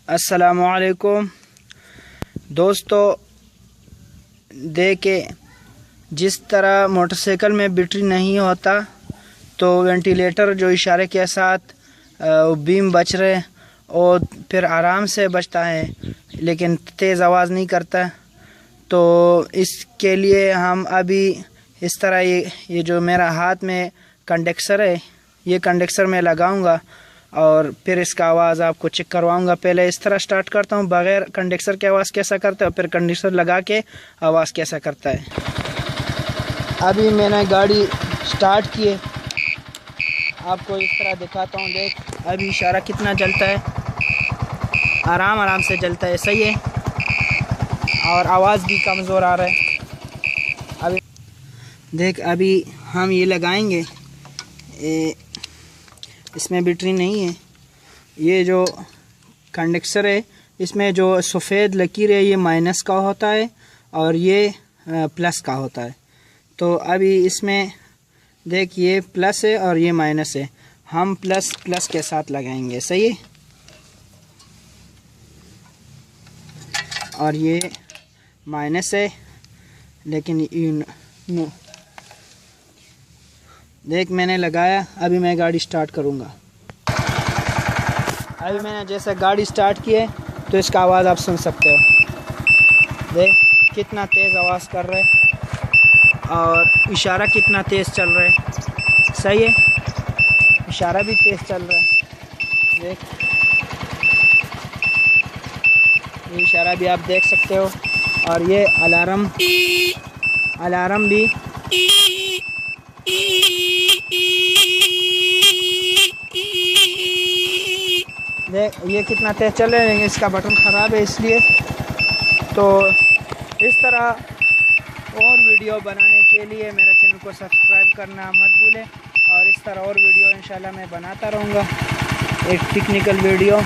अस्सलामुअलैकुम दोस्तों, देखे जिस तरह मोटरसाइकिल में बैटरी नहीं होता तो वेंटिलेटर जो इशारे के साथ बीम बच रहे और फिर आराम से बचता है लेकिन तेज़ आवाज़ नहीं करता। तो इसके लिए हम अभी इस तरह ये जो मेरा हाथ में कंडेंसर है, ये कंडेंसर में लगाऊंगा और फिर इसका आवाज़ आपको चेक करवाऊंगा। पहले इस तरह स्टार्ट करता हूँ बग़ैर कंडेंसर के आवाज़ कैसा करता है और फिर कंडेंसर लगा के आवाज़ कैसा करता है। अभी मैंने गाड़ी स्टार्ट की है, आपको इस तरह दिखाता हूँ। देख अभी इशारा कितना जलता है, आराम से जलता है, सही है, और आवाज़ भी कमज़ोर आ रहा है। अभी देख अभी हम ये लगाएंगे, इसमें बैटरी नहीं है। ये जो कंडेंसर है इसमें जो सफ़ेद लकीर है ये माइनस का होता है और ये प्लस का होता है। तो अभी इसमें देख ये प्लस है और ये माइनस है, हम प्लस के साथ लगाएंगे, सही है। और ये माइनस है लेकिन देख मैंने लगाया। अभी मैं गाड़ी स्टार्ट करूँगा। अभी मैंने जैसे गाड़ी स्टार्ट की है तो इसका आवाज़ आप सुन सकते हो। देख कितना तेज़ आवाज़ कर रहा है और इशारा कितना तेज़ चल रहा है, सही है, इशारा भी तेज़ चल रहा है। देख ये इशारा भी आप देख सकते हो और ये अलार्म भी देख ये कितना तेज़ चल रहा है। इसका बटन ख़राब है इसलिए। तो इस तरह और वीडियो बनाने के लिए मेरे चैनल को सब्सक्राइब करना मत भूलें और इस तरह और वीडियो इंशाल्लाह मैं बनाता रहूँगा, एक टेक्निकल वीडियो।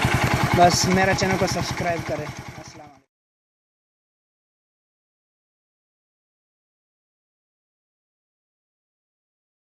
बस मेरा चैनल को सब्सक्राइब करें।